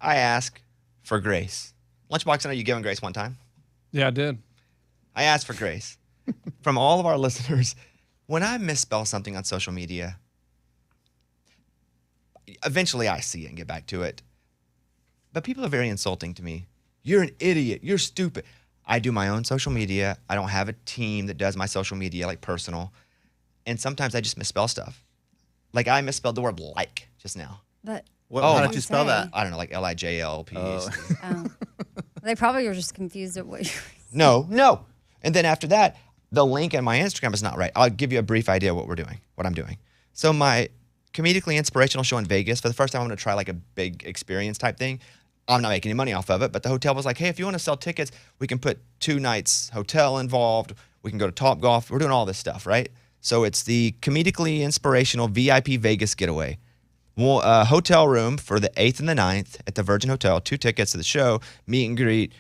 I ask for grace. Lunchbox, I know you given grace one time. Yeah, I did. I asked for grace from all of our listeners. When I misspell something on social media, eventually I see it and get back to it. But people are very insulting to me. You're an idiot. You're stupid. I do my own social media. I don't have a team that does my social media, like personal. And sometimes I just misspell stuff. Like I misspelled the word like just now. But How did you spell that? I don't know, like Lijlp. Oh. They probably were just confused at what you were saying. No. And then after that, the link in my Instagram is not right. I'll give you a brief idea of what I'm doing. So my comedically inspirational show in Vegas, for the first time I'm going to try like a big experience type thing. I'm not making any money off of it, but the hotel was like, hey, if you want to sell tickets, we can put 2 nights hotel involved. We can go to Topgolf. We're doing all this stuff, right? So it's the comedically inspirational VIP Vegas getaway. Hotel room for the 8th and the 9th at the Virgin Hotel, 2 tickets to the show, meet and greet,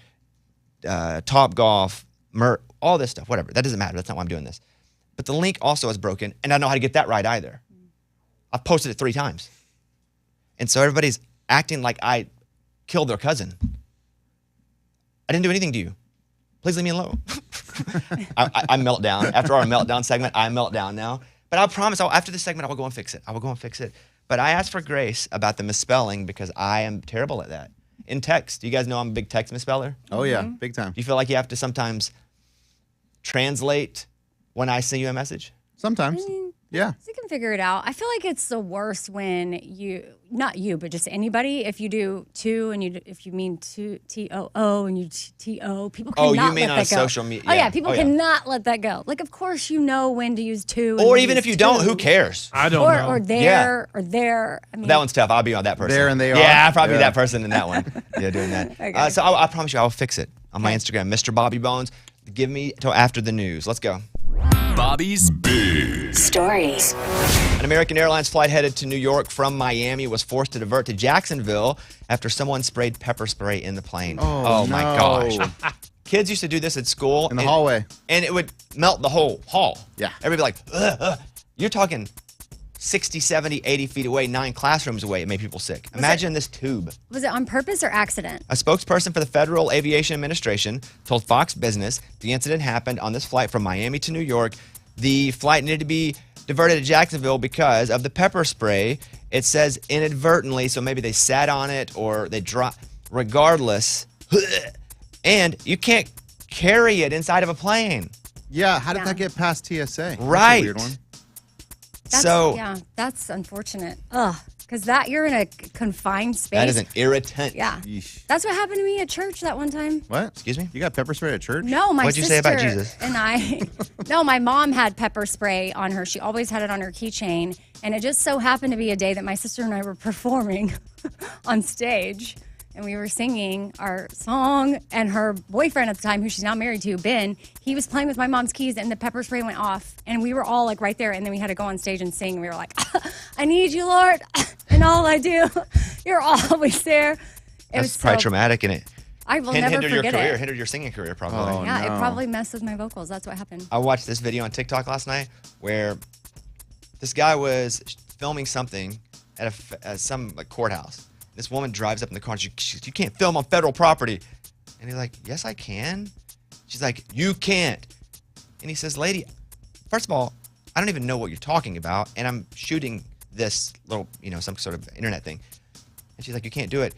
Topgolf, all this stuff, whatever. That doesn't matter. That's not why I'm doing this. But the link also is broken, and I don't know how to get that right either. I've posted it 3 times. And so everybody's acting like I killed their cousin. I didn't do anything to you. Please leave me alone. I melt down. After our meltdown segment, I melt down now. But I promise, after this segment, I will go and fix it. But I asked for grace about the misspelling because I am terrible at that. In text, do you guys know I'm a big text misspeller? Oh, yeah. Big time. Do you feel like you have to sometimes translate when I send you a message? Sometimes. Yeah. You can figure it out. I feel like it's the worst when not you, but just anybody, if you do two and if you mean T-O-O and you T-O, people cannot let that go. Oh, you mean on social media? Oh, yeah. People cannot let that go. Like, of course you know when to use two. Or even if you don't, who cares? I don't know. Or there, or there. I mean, that one's tough. I'll be on that person. There and they are. Yeah, I'll probably be that person in that one. Yeah, doing that. Okay. So I promise you, I'll fix it on my Instagram, Mr. Bobby Bones. Give me till after the news. Let's go. Bobby's Big Stories. An American Airlines flight headed to New York from Miami was forced to divert to Jacksonville after someone sprayed pepper spray in the plane. Oh, my gosh. Kids used to do this at school. In the hallway. And it would melt the whole hall. Yeah. Everybody like, ugh, ugh. You're talking 60, 70, 80 feet away, 9 classrooms away. It made people sick. Imagine this tube. Was it on purpose or accident? A spokesperson for the Federal Aviation Administration told Fox Business the incident happened on this flight from Miami to New York. The flight needed to be diverted to Jacksonville because of the pepper spray. It says inadvertently, so maybe they sat on it or they dropped. Regardless, and you can't carry it inside of a plane. Yeah, how did that get past TSA? Right. That's a weird one. That's unfortunate. Ugh, because you're in a confined space. That is an irritant. Yeah. Yeesh. That's what happened to me at church that one time. What? Excuse me? You got pepper spray at church? No, my What'd you sister say about Jesus? and I. No, my mom had pepper spray on her. She always had it on her keychain. And it just so happened to be a day that my sister and I were performing on stage. And we were singing our song. And her boyfriend at the time, who she's now married to, Ben, he was playing with my mom's keys. And the pepper spray went off. And we were all like right there. And then we had to go on stage and sing. And we were like, I need you, Lord. And all I do. You're always there. That's probably traumatic, and it I will never hindered your forget career, it. hindered your singing career, probably. Oh, Yeah, no. it probably messed with my vocals. That's what happened. I watched this video on TikTok last night where this guy was filming something at some courthouse. This woman drives up in the car and you can't film on federal property. And he's like, yes, I can. She's like, you can't. And he says, lady, first of all, I don't even know what you're talking about. And I'm shooting this little, some sort of internet thing. And she's like, you can't do it.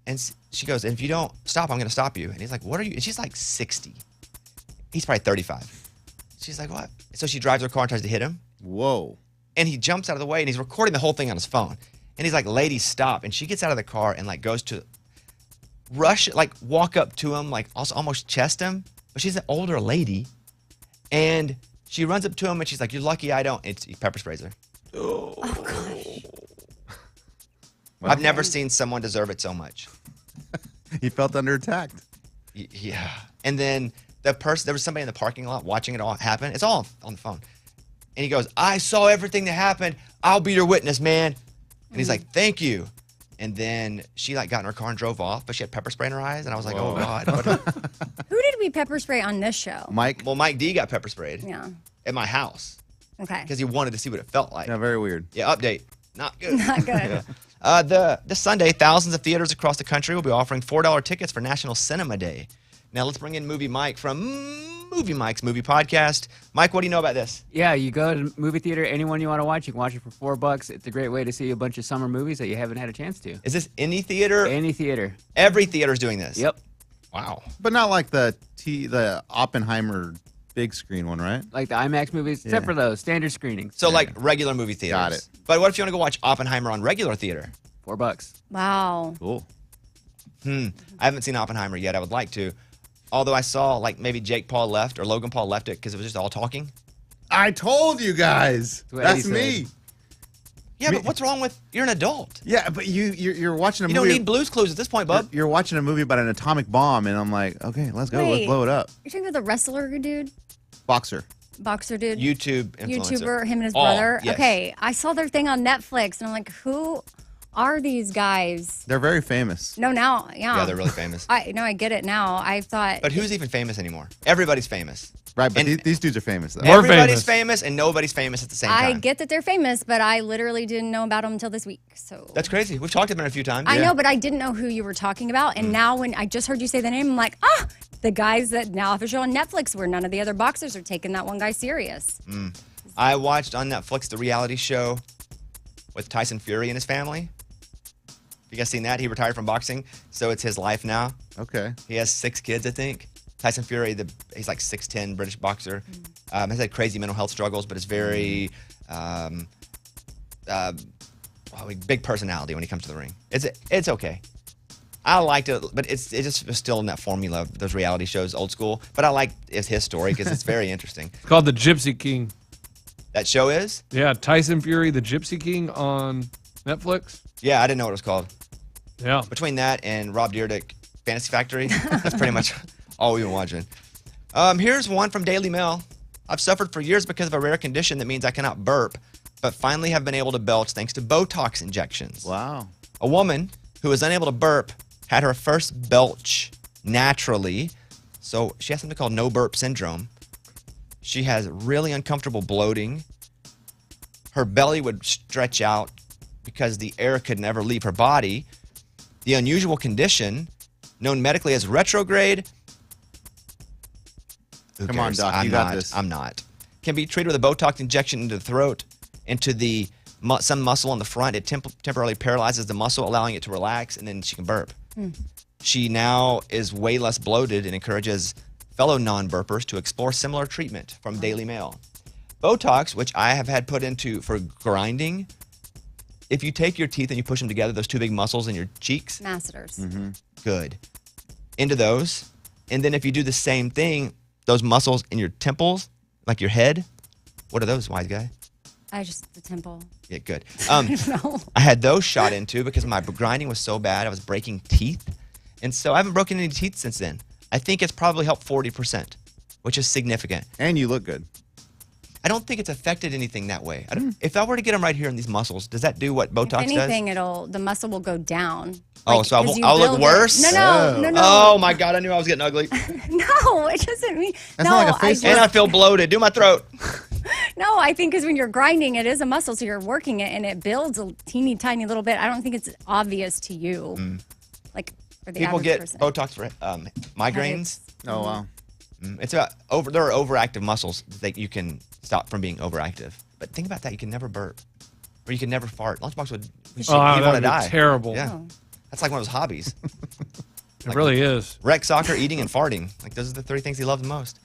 And she goes, and if you don't stop, I'm going to stop you. And he's like, what are you? And she's like 60. He's probably 35. She's like, what? So she drives her car and tries to hit him. Whoa. And he jumps out of the way and he's recording the whole thing on his phone. And he's like, lady, stop. And she gets out of the car and like goes to walk up to him, like also almost chest him. But she's an older lady. And she runs up to him and she's like, you're lucky I don't. He pepper sprays her. Oh, gosh. I've never seen someone deserve it so much. He felt under attack. Yeah. And then there was somebody in the parking lot watching it all happen. It's all on the phone. And he goes, I saw everything that happened. I'll be your witness, man. And he's like, thank you. And then she got in her car and drove off, but she had pepper spray in her eyes. And I was like, oh, God. Who did we pepper spray on this show? Mike? Well, Mike D got pepper sprayed. Yeah. At my house. Okay. Because he wanted to see what it felt like. Yeah, very weird. Yeah, update. Not good. Not good. This Sunday, thousands of theaters across the country will be offering $4 tickets for National Cinema Day. Now let's bring in Movie Mike from Movie Mike's Movie Podcast. Mike, what do you know about this? Yeah, you go to movie theater, anyone you want to watch, you can watch it for $4. It's a great way to see a bunch of summer movies that you haven't had a chance to. Is this any theater? Any theater. Every theater is doing this? Yep. Wow. But not like the Oppenheimer big screen one, right? Like the IMAX movies, except for those standard screenings. So like regular movie theaters. Got it. But what if you want to go watch Oppenheimer on regular theater? $4. Wow. Cool. I haven't seen Oppenheimer yet. I would like to. Although I saw like maybe Jake Paul left or Logan Paul left it because it was just all talking. I told you guys. what That's Eddie me. said. Yeah, but what's wrong with you're an adult? Yeah, but you're watching a You movie. don't need Blue's Clues at this point, bub. You're watching a movie about an atomic bomb, and I'm like, okay, let's go. Let's Wait. blow it up. You're talking about the wrestler dude? Boxer. Boxer dude? YouTube influencer. YouTuber, him and his Oh, brother? yes. Okay, I saw their thing on Netflix, and I'm like, who are these guys? They're very famous. No, now, yeah. Yeah, they're really famous. I get it now. I thought. But who's even famous anymore? Everybody's famous. Right, but And- these dudes are famous, though. More Everybody's famous. famous and nobody's famous at the same I time. get that they're famous, but I literally didn't know about them until this week. So That's crazy. We've talked about it a few times. I know, but I didn't know who you were talking about. And now when I just heard you say the name, I'm like, the guys that now have a show on Netflix where none of the other boxers are taking that one guy serious. I watched on Netflix the reality show with Tyson Fury and his family. You guys seen that? He retired from boxing, so it's his life now. Okay. He has 6 kids, I think. Tyson Fury, he's like 6'10", British boxer. Has had crazy mental health struggles, but is very big personality when he comes to the ring. It's okay. I liked it, but it just was still in that formula of those reality shows, old school. But I like his story because it's very interesting. It's called The Gypsy King. That show is? Yeah, Tyson Fury, The Gypsy King on Netflix. Yeah, I didn't know what it was called. Yeah. Between that and Rob Dyrdek, Fantasy Factory, that's pretty much all we've been watching. Here's one from Daily Mail. I've suffered for years because of a rare condition that means I cannot burp, but finally have been able to belch thanks to Botox injections. Wow. A woman who was unable to burp had her first belch naturally, so she has something called no burp syndrome. She has really uncomfortable bloating. Her belly would stretch out because the air could never leave her body. The unusual condition, known medically as retrograde, who Come on, cares? Doc, I'm you got not, this. I'm not. Can be treated with a Botox injection into the throat, into the some muscle on the front. It temporarily paralyzes the muscle, allowing it to relax, and then she can burp. She now is way less bloated and encourages fellow non-burpers to explore similar treatment from Daily Mail. Botox, which I have had put into for grinding, if you take your teeth and you push them together, those two big muscles in your cheeks, Masseters. good. Into those. And then if you do the same thing, those muscles in your temples, like your head, what are those, wise guy? The temple. Yeah, good. No. I had those shot into because my grinding was so bad, I was breaking teeth. And so I haven't broken any teeth since then. I think it's probably helped 40%, which is significant. And you look good. I don't think it's affected anything that way. If I were to get them right here in these muscles, does that do what Botox If anything, does? the muscle will go down. Oh, so 'cause you I'll look build it- worse? No. Oh my God, I knew I was getting ugly. No, it doesn't mean. That's no, not like a face And I feel bloated. Do my throat. No, I think because when you're grinding, it is a muscle, so you're working it, and it builds a teeny tiny little bit. I don't think it's obvious to you, like for the People average get person. Botox for migraines. Oh, wow. It's about there are overactive muscles that you can stop from being overactive. But think about that. You can never burp. Or you can never fart. Lunchbox would he'd Oh, want to that'd be die. terrible. Yeah. Oh. That's like one of his hobbies. It really is. Rec, soccer, eating, and farting. Like those are the 3 things he loves the most.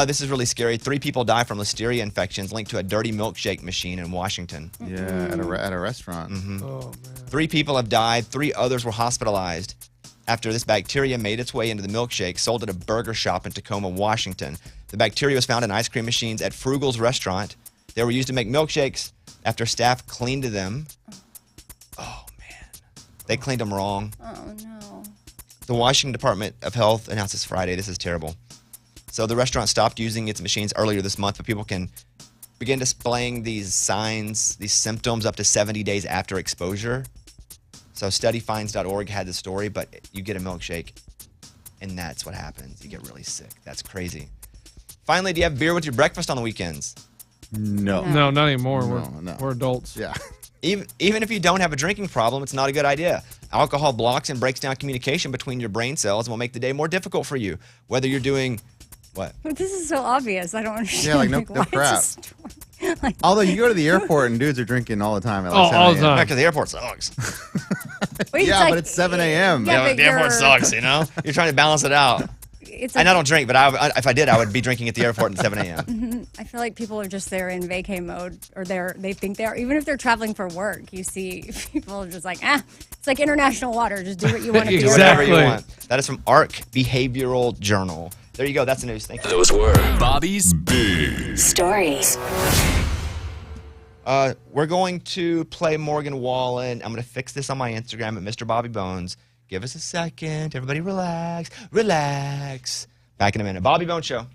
This is really scary. 3 people die from listeria infections linked to a dirty milkshake machine in Washington. Yeah, at a restaurant. Oh, man. 3 people have died. 3 others were hospitalized after this bacteria made its way into the milkshake sold at a burger shop in Tacoma, Washington. The bacteria was found in ice cream machines at Frugal's restaurant. They were used to make milkshakes after staff cleaned them. Oh, man. They cleaned them wrong. Oh no. The Washington Department of Health announced this Friday. This is terrible. So the restaurant stopped using its machines earlier this month, but people can begin displaying these signs, these symptoms up to 70 days after exposure. So studyfinds.org had the story, but you get a milkshake, and that's what happens. You get really sick. That's crazy. Finally, do you have beer with your breakfast on the weekends? No. No, not anymore. No, no. We're adults. Yeah. Even if you don't have a drinking problem, it's not a good idea. Alcohol blocks and breaks down communication between your brain cells and will make the day more difficult for you. Whether you're doing what? But this is so obvious. I don't understand. Yeah, like no why crap. it's a story. Like, Although you go to the airport and dudes are drinking all the time at like 7 all the a.m. time. Back to the airport sucks. wait, Yeah, but it's 7 a.m. Yeah, but the airport you're- sucks, you know? You're trying to balance it out. It's And like, I don't drink, but if I did, I would be drinking at the airport at 7 a.m. I feel like people are just there in vacay mode, or they think they are. Even if they're traveling for work, you see people are just like, it's like international water. Just do what you want to do. Do whatever you Exactly. want. That is from ARC Behavioral Journal. There you go. That's the news. Thank you. Those were Bobby's Big Stories. We're going to play Morgan Wallen. I'm going to fix this on my Instagram at Mr. Bobby Bones. Give us a second. Everybody relax. Relax. Back in a minute. Bobby Bones Show.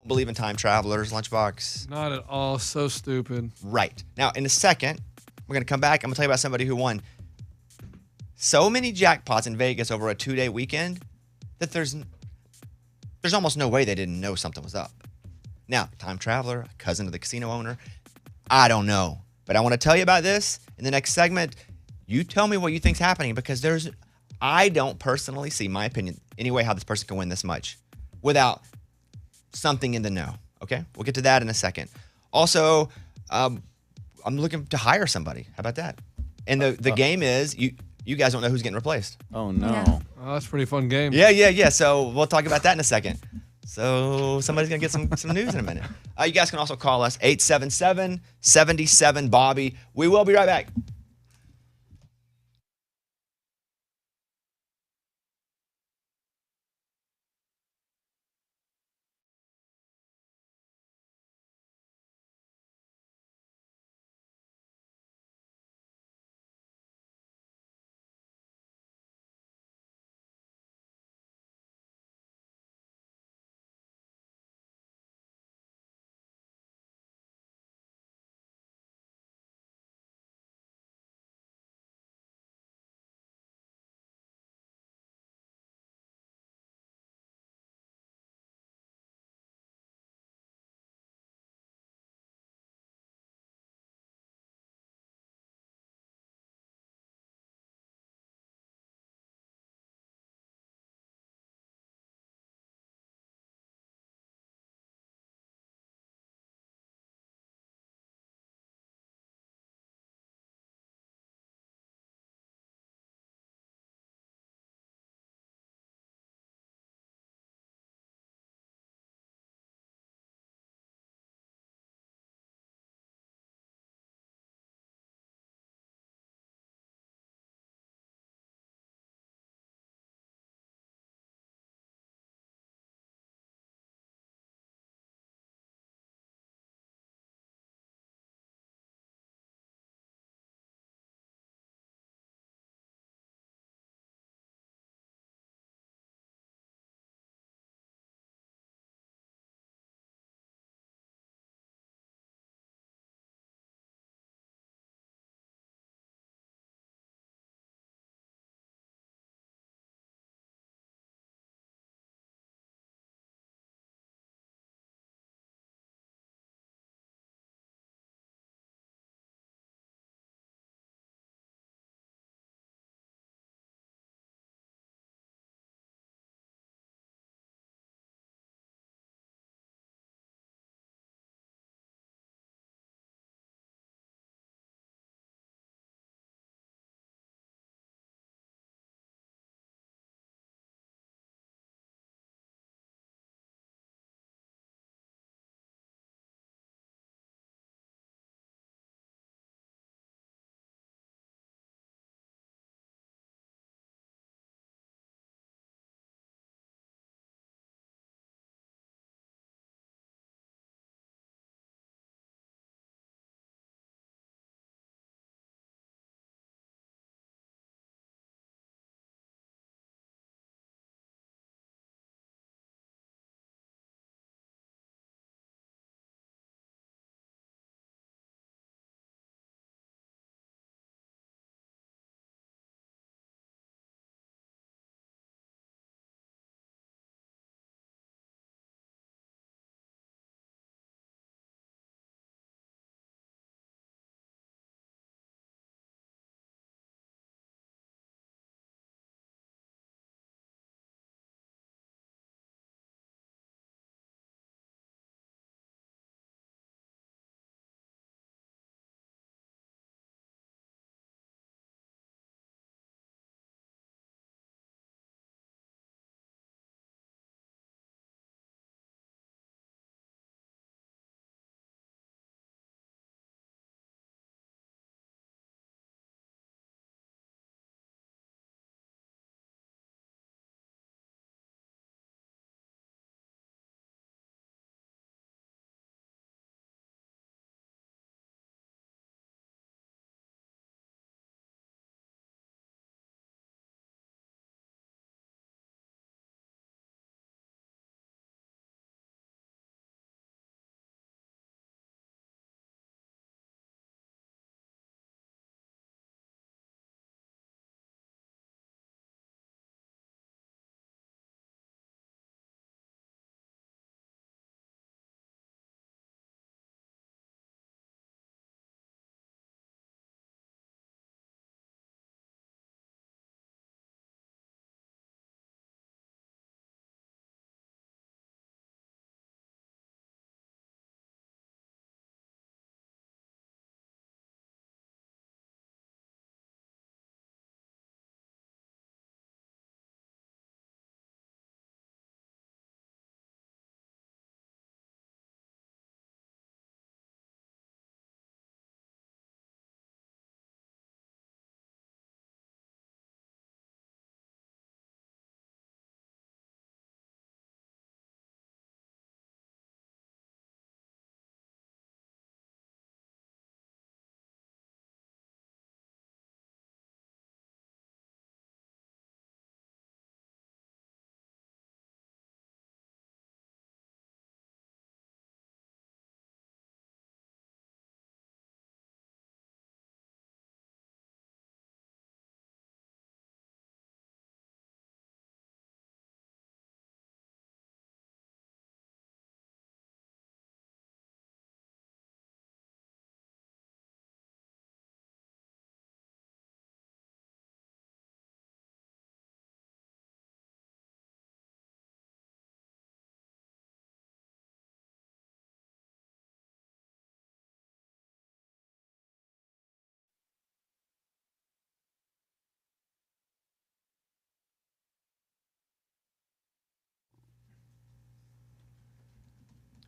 Believe in time travelers, Lunchbox. Not at all. So stupid. Right. Now, in a second, we're going to come back. I'm going to tell you about somebody who won so many jackpots in Vegas over a 2-day weekend that there's almost no way they didn't know something was up. Now, time traveler, a cousin of the casino owner, I don't know. But I want to tell you about this in the next segment. You tell me what you think's happening, because I don't personally see, my opinion, any way how this person can win this much without something in the know. Okay? We'll get to that in a second. Also, I'm looking to hire somebody. How about that? And the game is, you guys don't know who's getting replaced. Oh, no. Yeah. Oh, that's a pretty fun game. Yeah. So we'll talk about that in a second. So somebody's going to get some news in a minute. You guys can also call us, 877-77-BOBBY. We will be right back.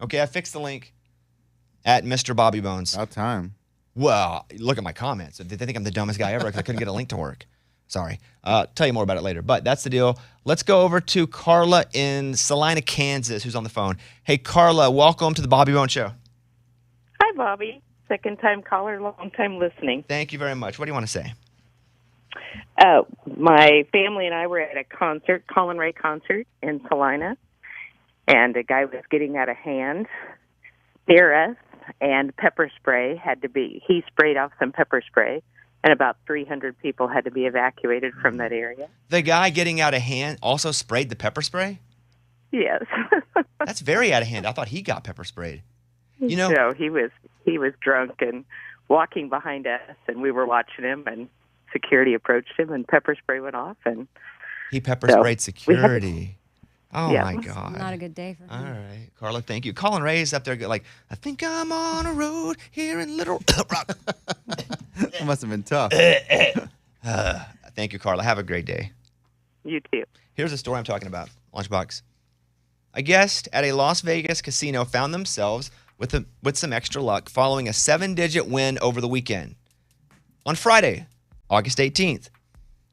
Okay, I fixed the link at Mr. Bobby Bones. About time. Well, look at my comments. They think I'm the dumbest guy ever because I couldn't get a link to work. Sorry. Tell you more about it later. But that's the deal. Let's go over to Carla in Salina, Kansas, who's on the phone. Hey, Carla, welcome to the Bobby Bones Show. Hi, Bobby. Second-time caller, long-time listening. Thank you very much. What do you want to say? My family and I were at a concert, Colin Ray concert in Salina, and a guy was getting out of hand near us, and pepper spray he sprayed off some pepper spray, and about 300 people had to be evacuated from that area. The guy getting out of hand also sprayed the pepper spray? Yes. That's very out of hand. I thought he got pepper sprayed. You know, So he was drunk and walking behind us, and we were watching him, and security approached him, and pepper spray went off, and he pepper sprayed security. Oh, Yeah. my God. Not a good day for All him. right. Carla, thank you. Colin Ray's up there like, I think I'm on a road here in Little Rock. That must have been tough. Thank you, Carla. Have a great day. you too. Here's the story I'm talking about, Lunchbox. A guest at a Las Vegas casino found themselves with some extra luck following a 7-digit win over the weekend. On Friday, August 18th,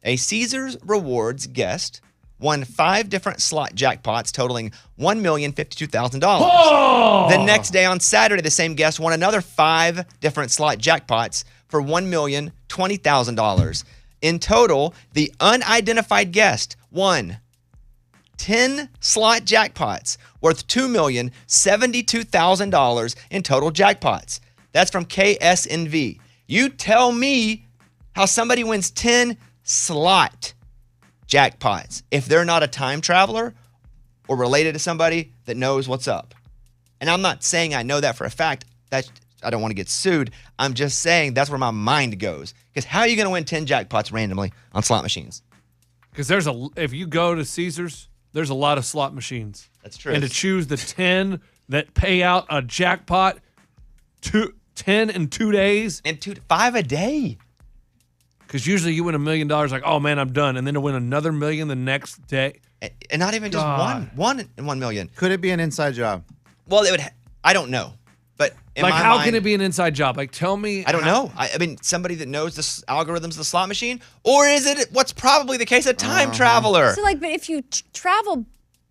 a Caesars Rewards guest won 5 different slot jackpots totaling $1,052,000. The next day on Saturday, the same guest won another 5 different slot jackpots for $1,020,000. In total, the unidentified guest won 10 slot jackpots worth $2,072,000 in total jackpots. That's from KSNV. You tell me how somebody wins 10 slot jackpots if they're not a time traveler or related to somebody that knows what's up. And I'm not saying I know that for a fact. That I don't want to get sued. I'm just saying that's where my mind goes. Because how are you going to win 10 jackpots randomly on slot machines? Because if you go to Caesars, there's a lot of slot machines. That's true. And to choose the 10 that pay out a jackpot, 10 in 2 days. And 5 a day. Because usually you win $1 million, like, oh man, I'm done, and then to win another $1 million the next day. And not even just God. one in 1 million. Could it be an inside job? Well, it would. I don't know. But in Like, my how mind, can it be an inside job? Like, tell me. I don't know. I mean, somebody that knows the algorithms of the slot machine, or is it what's probably the case, a time traveler? So, like, but if you travel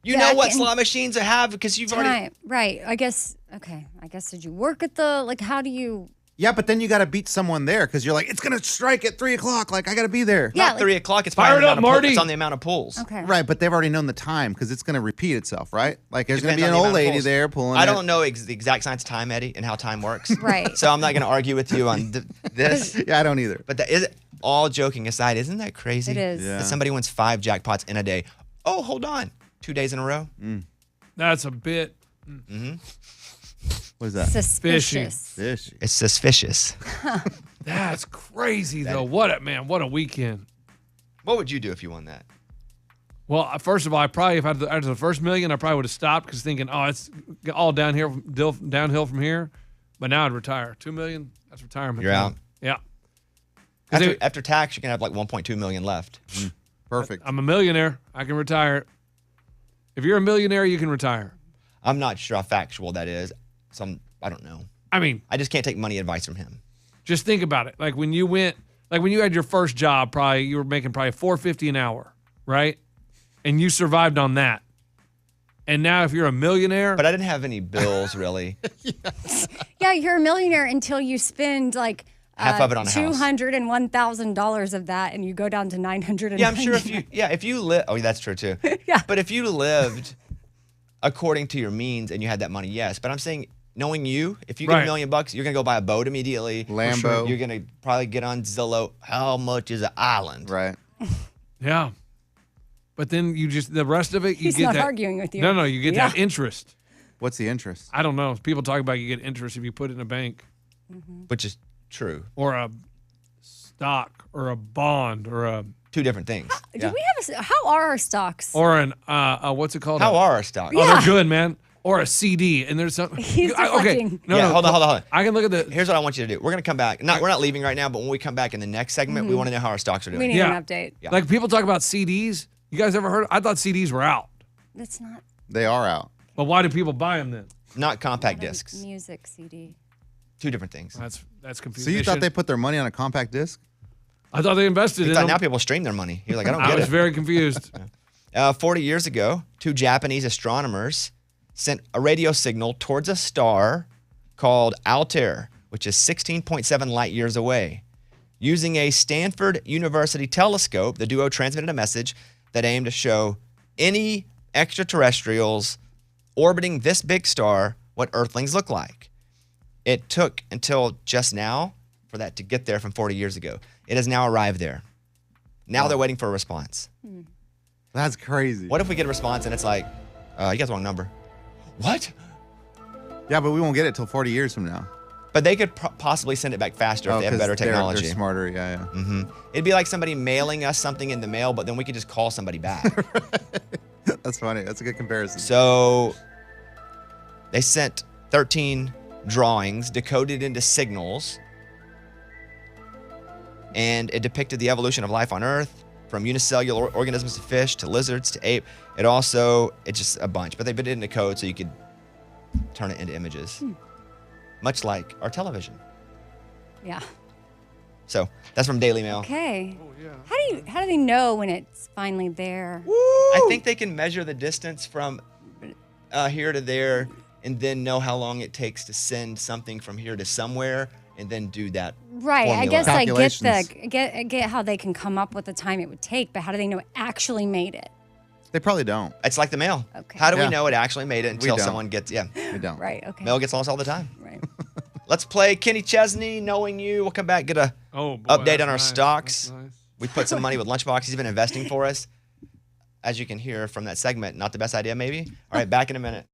You know back what in slot machines have because you've already. time, right? I guess. Okay. I guess did you work at the like? How do you? Yeah, but then you got to beat someone there because you're like, it's going to strike at 3 o'clock. Like, I got to be there. Yeah, Not like- 3 o'clock. It's Fire probably it up, Marty. It's on the amount of pulls. Okay. Right, but they've already known the time because it's going to repeat itself, right? Like, there's going to Depends be on an the old amount of lady pulls. there pulling I it. don't know the exact science of time, Eddie, and how time works. Right. So I'm not going to argue with you on this. Yeah, I don't either. But that is all joking aside. Isn't that crazy? It is. Yeah. That somebody wins 5 jackpots in a day. Oh, hold on. 2 days in a row. That's a bit. What is that? Suspicious. Fishy. It's suspicious. That's crazy, though. What a weekend. What would you do if you won that? Well, first of all, I probably, if I had the first $1 million, I probably would have stopped because thinking, oh, it's all downhill from here. But now I'd retire. $2 million, that's retirement. You're out. Yeah. 'Cause After tax, you can have like 1.2 million left. Perfect. I'm a millionaire. I can retire. If you're a millionaire, you can retire. I'm not sure how factual that is. I don't know. I mean, I just can't take money advice from him. just think about it. Like when you had your first job, probably you were making probably $4.50 an hour, right? And you survived on that. And now if you're a millionaire, But I didn't have any bills really. Yeah, you're a millionaire until you spend like Half of it on a house. $201,000 of that, and you go down to $900. Yeah, I'm sure if you live. Oh, that's true too. Yeah. But if you lived according to your means and you had that money, yes. But I'm saying, knowing you, if you get Right. $1 million, you're gonna go buy a boat immediately. Lambo. For sure. You're gonna probably get on Zillow. How much is an island? Right. yeah. But then the rest of it, you He's get not that. arguing with you. No, you get that interest. What's the interest? I don't know. People talk about you get interest if you put it in a bank Which is true. or a stock or a bond or a 2 different things. Do we have how are our stocks? or an what's it called? How are our stocks? Oh, they're good, man. Or a CD, and there's something. He's okay, deflecting. no, Yeah, no, hold on. I can look at the. Here's what I want you to do. We're gonna come back. We're not leaving right now, but when we come back in the next segment, we want to know how our stocks are We doing. need Yeah. an update. Yeah. Like people talk about CDs. You guys ever heard? I thought CDs were out, That's not. They are out. but why do people buy them then? not compact Not a discs. Music CD. Two different things. That's So confusing. you thought they put their money on a compact disc? I thought they invested He in thought them. now people stream their money. He was like, I don't I get was it. very confused. 40 years ago, 2 Japanese astronomers sent a radio signal towards a star called Altair, which is 16.7 light years away. Using a Stanford University telescope, the duo transmitted a message that aimed to show any extraterrestrials orbiting this big star what Earthlings look like. It took until just now for that to get there from 40 years ago. It has now arrived there. Now they're waiting for a response. That's crazy. What if we get a response and it's like, you got the wrong number? What? Yeah, but we won't get it till 40 years from now. But they could possibly send it back faster if they have 'cause better technology. They're smarter, yeah. It'd be like somebody mailing us something in the mail, but then we could just call somebody back. That's funny. That's a good comparison. So they sent 13 drawings decoded into signals, and it depicted the evolution of life on Earth, from unicellular organisms to fish to lizards to ape. It's just a bunch, but they put it into code so you could turn it into images, much like our television. Yeah. So that's from Daily Mail. Okay. How do they know when it's finally there? I think they can measure the distance from here to there, and then know how long it takes to send something from here to somewhere, and then do that. Right. I formula. guess I Calculations. get how they can come up with the time it would take, but how do they know it actually made it? They probably don't. It's like the mail. Okay. How do we Yeah. know it actually made it until don't. someone gets, We don't. Right. Okay. mail gets lost all the time. Right. Let's play Kenny Chesney, Knowing You. We'll come back, get a Boy, update that's on our nice. stocks. That's nice. We put some money with Lunchbox. He's been investing for us. As you can hear from that segment, not the best idea maybe. All right, back in a minute.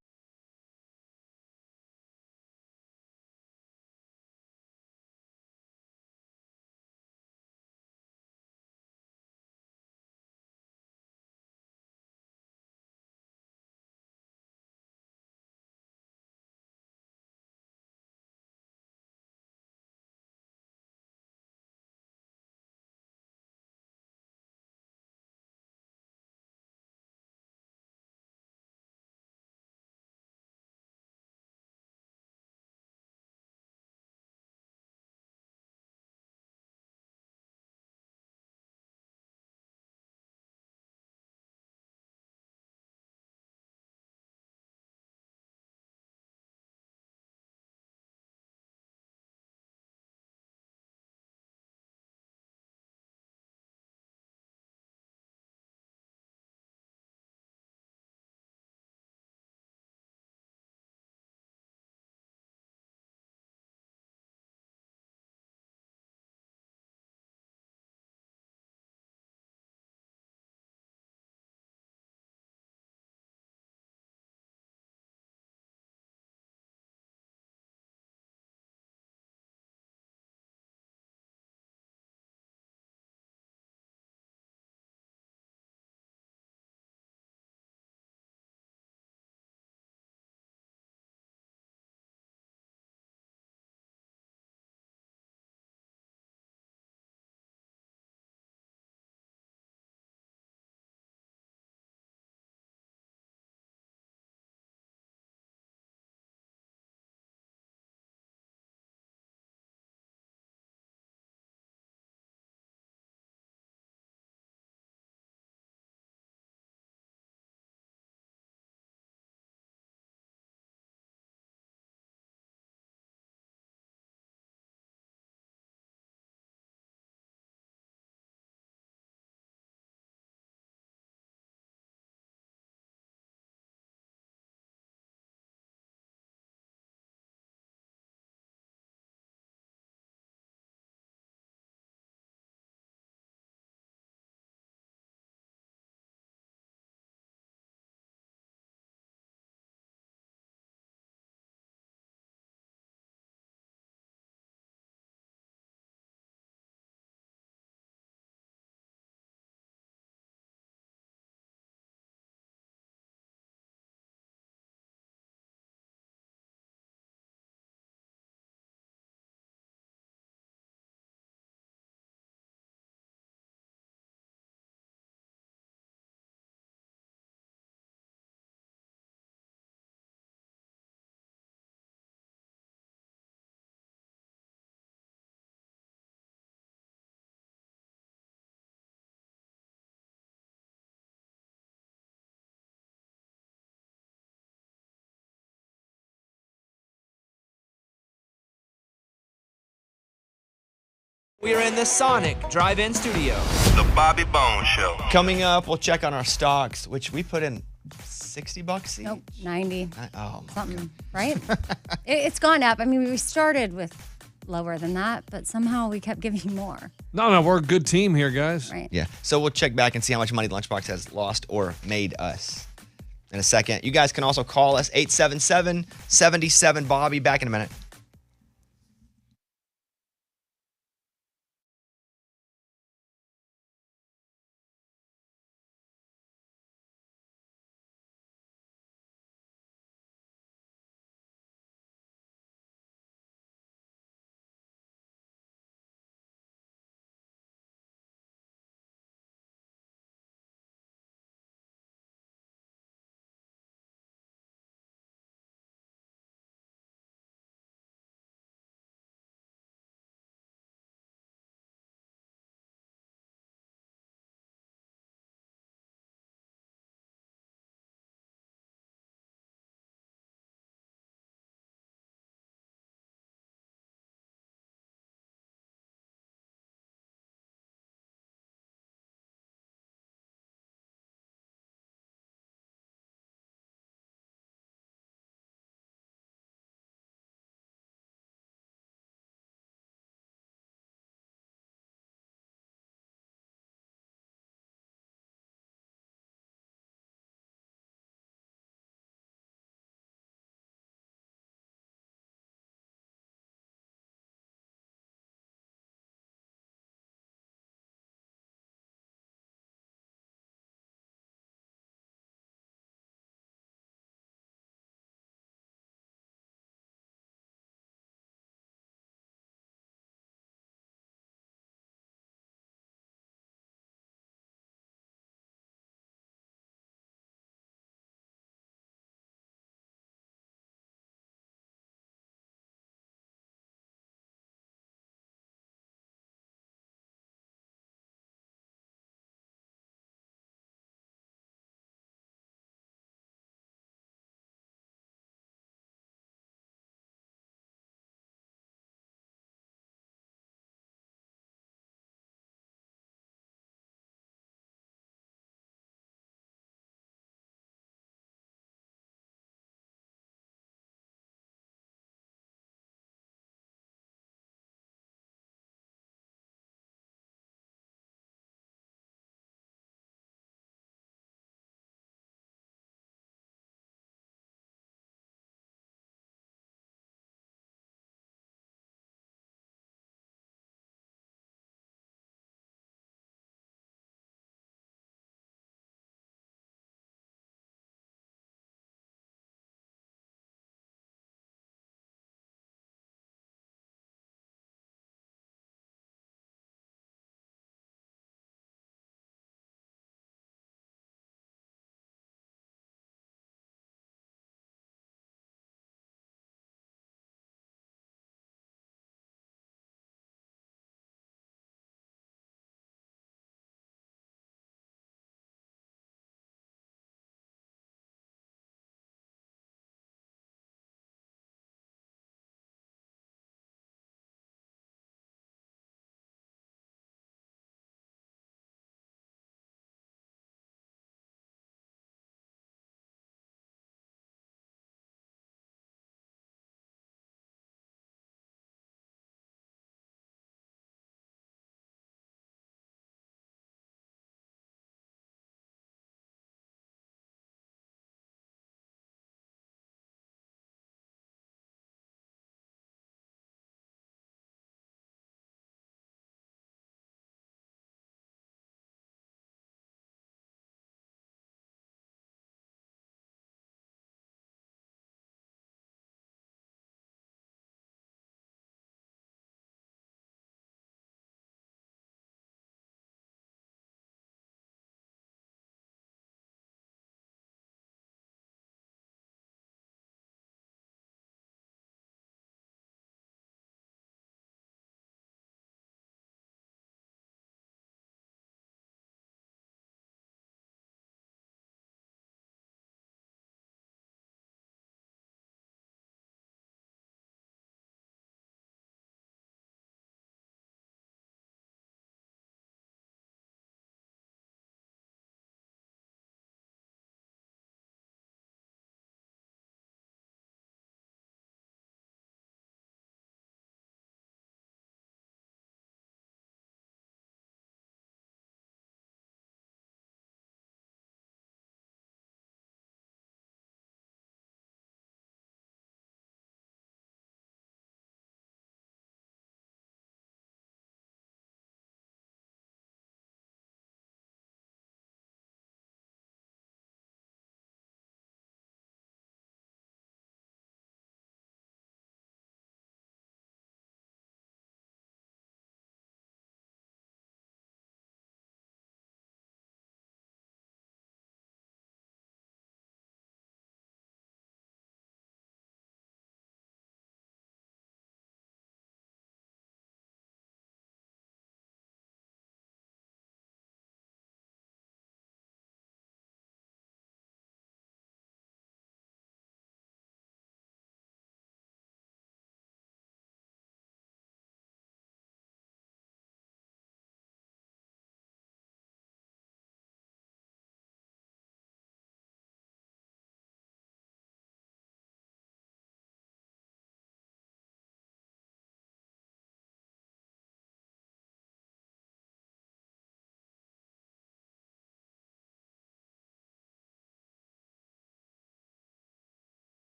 We are in the Sonic Drive-In Studio. The Bobby Bone Show. Coming up, we'll check on our stocks, which we put in $60 each. Nope, 90. Oh, my Something, right? It's gone up. I mean, we started with lower than that, but somehow we kept giving more. No, we're a good team here, guys. Right. Yeah. So we'll check back and see how much money Lunchbox has lost or made us in a second. You guys can also call us 877-77-BOBBY. Back in a minute.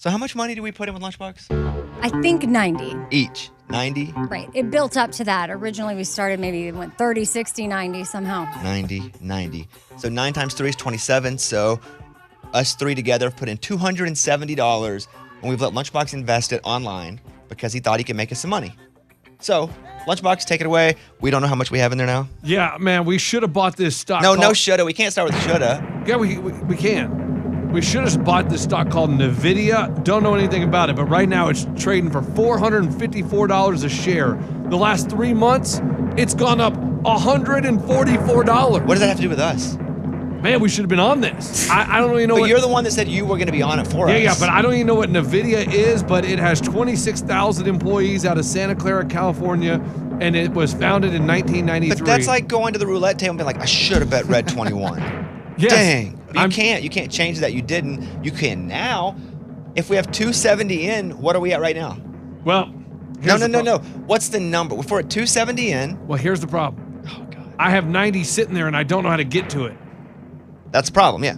So how much money do we put in with Lunchbox? I think 90. Each. 90? Right. It built up to that. Originally, we started maybe it went 30, 60, 90 somehow. 90. So 9 times 3 is 27. So us 3 together put in $270, and we've let Lunchbox invest it online because he thought he could make us some money. So, Lunchbox, take it away. We don't know how much we have in there now. Yeah, man, we should have bought this stock. No shoulda. We can't start with shoulda. Yeah, we can. We should have bought this stock called NVIDIA. Don't know anything about it, but right now it's trading for $454 a share. The last 3 months, it's gone up $144. What does that have to do with us? Man, we should have been on this. I don't even know. But what, you're the one that said you were going to be on it for us. Yeah, but I don't even know what NVIDIA is, but it has 26,000 employees out of Santa Clara, California, and it was founded in 1993. But that's like going to the roulette table and being like, I should have bet red 21. Yes. Dang. But you can't change that. You didn't. You can now. If we have 270 in, what are we at right now? Well, no. What's the number? If we're at 270 in. Well, here's the problem. Oh, God. I have 90 sitting there, and I don't know how to get to it. That's a problem, yeah.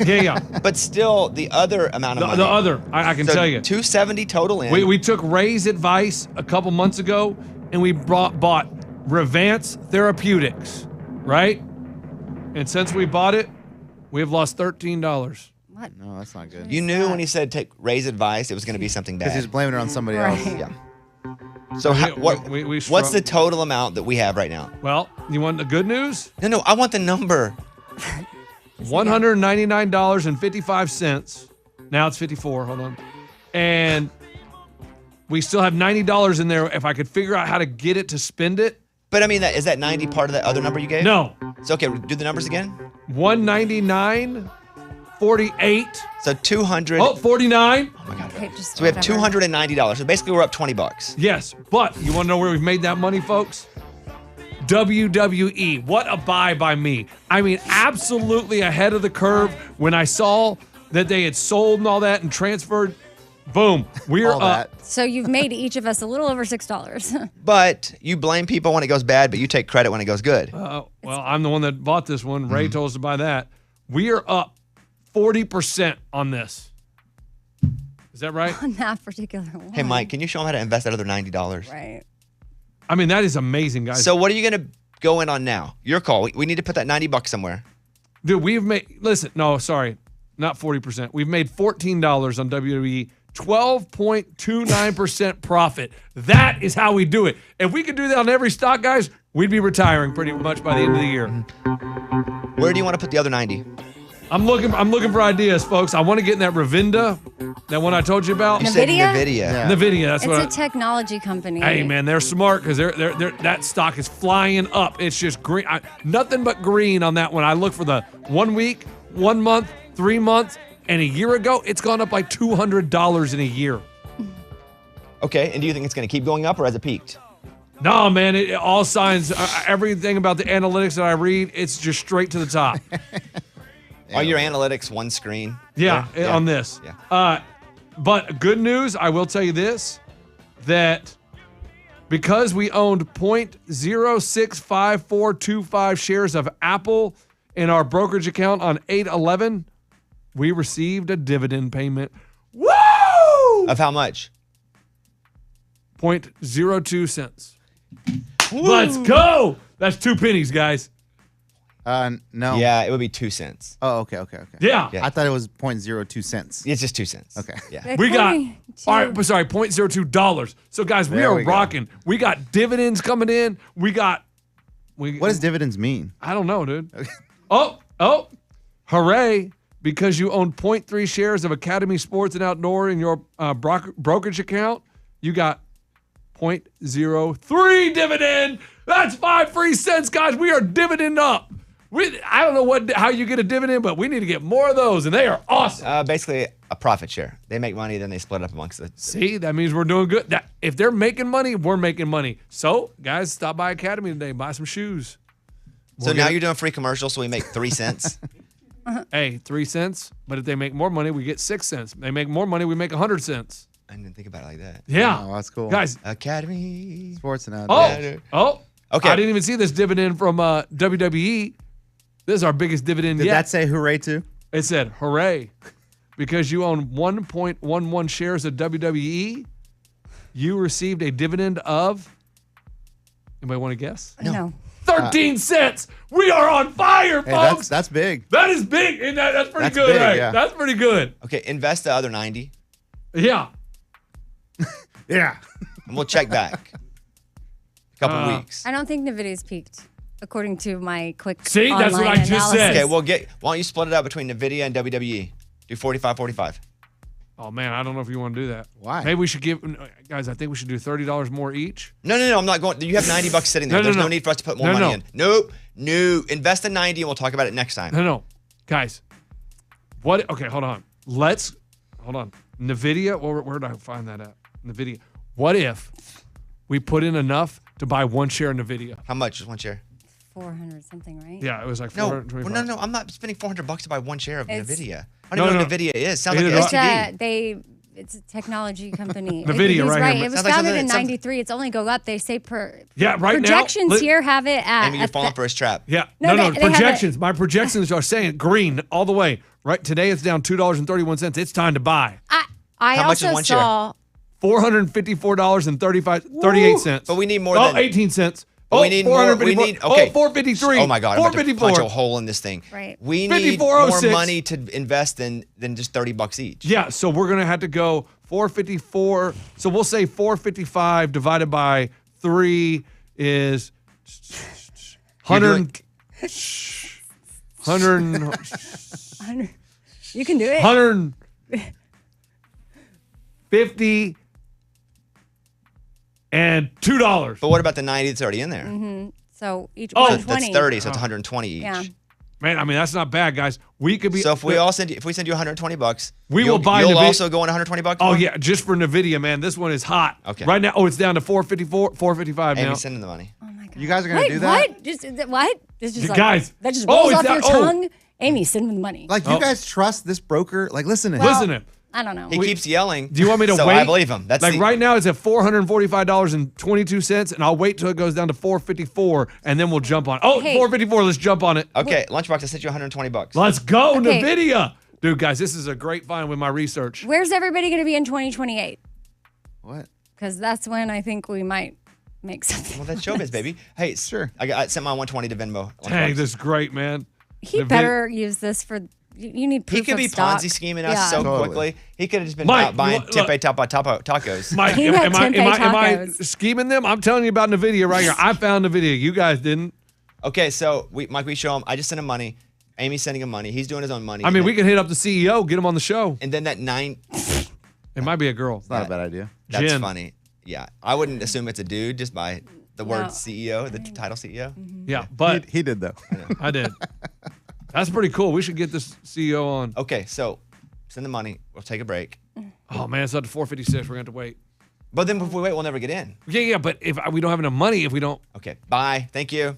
Yeah. But still, the other amount of money. I can tell you. 270 total in. We took Ray's advice a couple months ago, and we bought Revance Therapeutics, right? And since we bought it, we have lost $13. What? No, that's not good. You knew when he said take Ray's advice, it was going to be something bad. Because he's blaming it on somebody Right. else. Yeah. So what's the total amount that we have right now? Well, you want the good news? No, I want the number. $199.55. Now it's 54. Hold on. And we still have $90 in there. If I could figure out how to get it to spend it. But I mean, is that 90 part of that other number you gave? No. So okay, do the numbers again. 199.48. So 200. Oh, 49. Oh my God. Okay, just So we have whatever. $290. So basically, we're up $20. Yes, but you want to know where we've made that money, folks? WWE. What a buy by me. I mean, absolutely ahead of the curve. When I saw that they had sold and all that and transferred, boom, we're All up. that. So you've made each of us a little over $6. But you blame people when it goes bad, but you take credit when it goes good. Well, I'm the one that bought this one. Ray told us to buy that. We are up 40% on this. Is that right? On that particular one. Hey, Mike, can you show them how to invest that other $90? Right. I mean, that is amazing, guys. So what are you going to go in on now? Your call. We need to put that $90 somewhere. Dude, we've made, listen, no, sorry, not 40%. We've made $14 on WWE, 12.29% profit. That is how we do it. If we could do that on every stock, guys, we'd be retiring pretty much by the end of the year. Where do you want to put the other 90? I'm looking for ideas, folks. I want to get in that Ravinda, that one I told you about. You said NVIDIA? NVIDIA. Yeah. NVIDIA, that's It's what a technology company. Hey man, they're smart because they're that stock is flying up. It's just green, nothing but green on that one. I look for the 1 week, 1 month, 3 months, and a year ago it's gone up like $200 in a year. Okay, and do you think it's going to keep going up or has it peaked? No man, all signs, everything about the analytics that I read, it's just straight to the top. Are your analytics one screen? Yeah, there? on this. Yeah. But good news, I will tell you this, that because we owned 0.065425 shares of Apple in our brokerage account on 8/11, we received a dividend payment. Woo! Of how much? 0.02 cents. Let's go! That's 2 pennies, guys. No. Yeah, it would be 2 cents. Oh, okay. Yeah. Yeah. I thought it was 0.02 cents. It's just 2 cents. Okay. Yeah. We got, Too. all right, sorry, $0.02. So, guys, we There are we go. rocking. We got dividends coming in. What does dividends mean? I don't know, dude. Oh, hooray, because you own 0.3 shares of Academy Sports and Outdoor in your brokerage account. You got 0.03 dividend. That's 5 free cents, guys. We are dividend up. I don't know how you get a dividend, but we need to get more of those, and they are awesome. Basically, a profit share. They make money, then they split it up amongst the. See, that means we're doing good. If they're making money, we're making money. So, guys, stop by Academy today. Buy some shoes. So now you're doing free commercials, so we make 3 cents. Hey, 3 cents. But if they make more money, we get 6 cents. They make more money, we make 100 cents. I didn't think about it like that. Yeah. Oh, that's cool. Guys. Academy. Sports and Oh. Okay. I didn't even see this dividend from WWE. This is our biggest dividend Did yet. that say hooray too? It said, hooray. because you own 1.11 shares of WWE, you received a dividend of, anybody want to guess? No. 13 cents. We are on fire, Hey, folks. that's big. That is big. And that's pretty That's good, big, right? yeah. That's pretty good. Okay, invest the other 90, Yeah. Yeah. and we'll check back. A couple weeks. I don't think Nvidia's peaked, according to my quick See, that's what online I just said. analysis. Okay, why don't you split it up between NVIDIA and WWE? Do 45-45. Oh, man, I don't know if you want to do that. Why? Maybe we should guys, I think we should do $30 more each. No, I'm not going. You have $90 sitting there. There's no need for us to put more money in. Nope. No. Invest the 90 and we'll talk about it next time. No. Guys, okay, hold on. Hold on. NVIDIA, where did I find that at? NVIDIA. What if we put in enough to buy one share of NVIDIA? How much is one share? 400 something, right? Yeah, it was like No, 425. no. I'm not spending $400 to buy one share of It's- NVIDIA. I don't even know what NVIDIA is. Sounds like Either an do I. STD. It's a technology company. NVIDIA, He's right here. It was Sounds like founded something in that some- '93. It's only go up. They say Yeah, right now. projections here have it at. Amy, you're falling for his trap. Yeah, No, no, they have projections. My projections are saying green all the way. Right today, it's down $2.31. It's time to buy. I How much is also one share? saw. $454.38. But we need more Oh, than 18 cents. But we need more. We 454. need okay. Oh, 453. Oh my God! I'm about to 454. punch a hole in this thing. Right. We need 54.06. more money to invest than just $30 each. Yeah, so we're gonna have to go 454. So we'll say 455 divided by 3 is 100. 100. You can do it. 150 and $2. But what about the 90 that's already in there? So each Oh, So 120. that's 30, so it's 120 each. Yeah. Man, I mean that's not bad, guys. We could be. So if we send you $120, We will buy You'll Nvidia- also go on $120. Oh more? yeah, just for Nvidia, man. This one is hot. Okay. Right now, it's down to 454, 455 now. Amy, send him the money. Oh my God. You guys are gonna Wait, do that? what? What? It's just like, Guys. that just Oh, rolls is off that- your oh. tongue. Amy, send him the money. Like, you guys trust this broker? Like, listen to him. Listen to him. I don't know. He keeps yelling. Do you want me to so wait? I believe him. That's like the, right now it's at $445.22, and I'll wait till it goes down to $454, and then we'll jump on it. Oh, Hey. $454, let's jump on it. Okay, Lunchbox, I sent you $120. Let's go, Okay. NVIDIA. Dude, guys, this is a great find with my research. Where's everybody going to be in 2028? What? Because that's when I think we might make something. Well, that's showbiz, baby. Hey, Sure. I sent my 120 to Venmo. Dang, Lunchbox. this is great, man. He NVIDIA better use this for. You need proof He could of be stock. Ponzi scheming us Yeah. so Totally. quickly. He could have just been Mike, out buying look- Tepe tacos. Mike, Peanut am I tempeh scheming them? I'm telling you about NVIDIA right here. I found NVIDIA. You guys didn't. Okay, so Mike, we show him. I just sent him money. Amy's sending him money. He's doing his own money. I mean, and we then, can hit up the CEO, get him on the show. And then that 9. It might be a girl. It's not a bad idea. That's Jen. funny. Yeah, I wouldn't assume it's a dude just by the word No. CEO, the title CEO. Yeah, but He did, though. I did. That's pretty cool. We should get this CEO on. Okay, so send the money. We'll take a break. Oh man, it's up to 456. We're gonna have to wait. But then if we wait, we'll never get in. Yeah, but if we don't have enough money, if we don't. Okay, bye. Thank you.